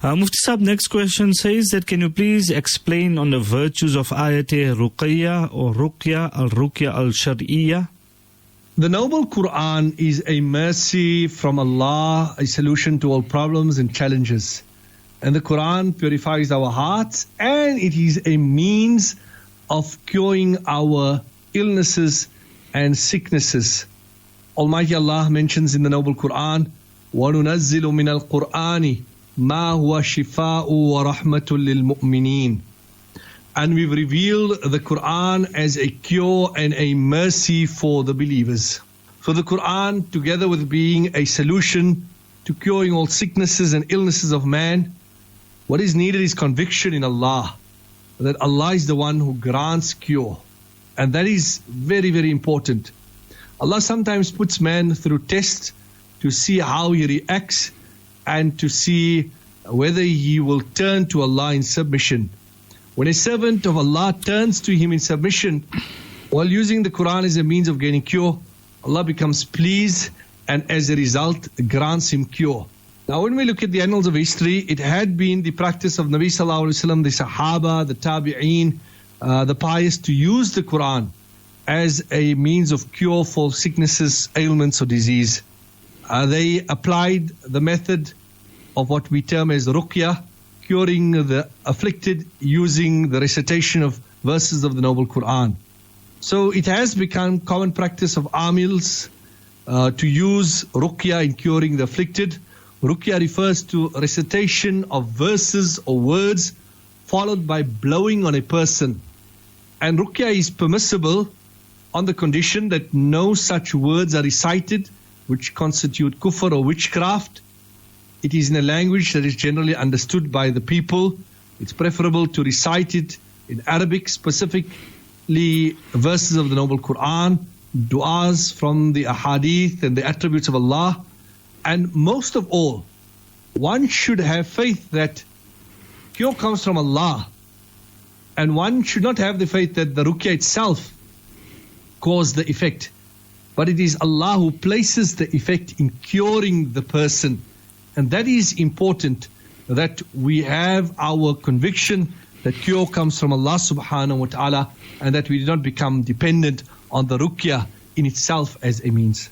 Mufti Sahib, next question says that can you please explain on the virtues of ayat Ruqyah or Ruqyah al-Shar'iyyah? The noble Quran is a mercy from Allah, a solution to all problems and challenges. And the Quran purifies our hearts, and it is a means of curing our illnesses and sicknesses. Almighty Allah mentions in the noble Quran, وَنُنَزِّلُ مِنَ الْقُرْآنِ مَا هُوَ شِفَاءُ وَرَحْمَةٌ لِلْمُؤْمِنِينَ. And we've revealed the Quran as a cure and a mercy for the believers. So the Quran, together with being a solution to curing all sicknesses and illnesses of man, what is needed is conviction in Allah, that Allah is the one who grants cure. And that is very, very important. Allah sometimes puts man through tests to see how he reacts and to see whether he will turn to Allah in submission. When a servant of Allah turns to Him in submission, while using the Quran as a means of gaining cure, Allah becomes pleased and as a result grants him cure. Now when we look at the annals of history, it had been the practice of Nabi Sallallahu Alaihi Wasallam, the Sahaba, the Tabi'een, the pious to use the Quran as a means of cure for sicknesses, ailments or disease. They applied the method of what we term as Ruqyah, curing the afflicted using the recitation of verses of the noble Quran. So it has become common practice of amils to use Ruqyah in curing the afflicted. Ruqyah refers to recitation of verses or words followed by blowing on a person. And Ruqyah is permissible on the condition that no such words are recited which constitute kufr or witchcraft. It is in a language that is generally understood by the people. It's preferable to recite it in Arabic, specifically verses of the noble Quran, du'as from the ahadith and the attributes of Allah. And most of all, one should have faith that cure comes from Allah. And one should not have the faith that the Ruqyah itself caused the effect. But it is Allah who places the effect in curing the person. And that is important, that we have our conviction that cure comes from Allah subhanahu wa ta'ala, and that we do not become dependent on the Ruqyah in itself as a means.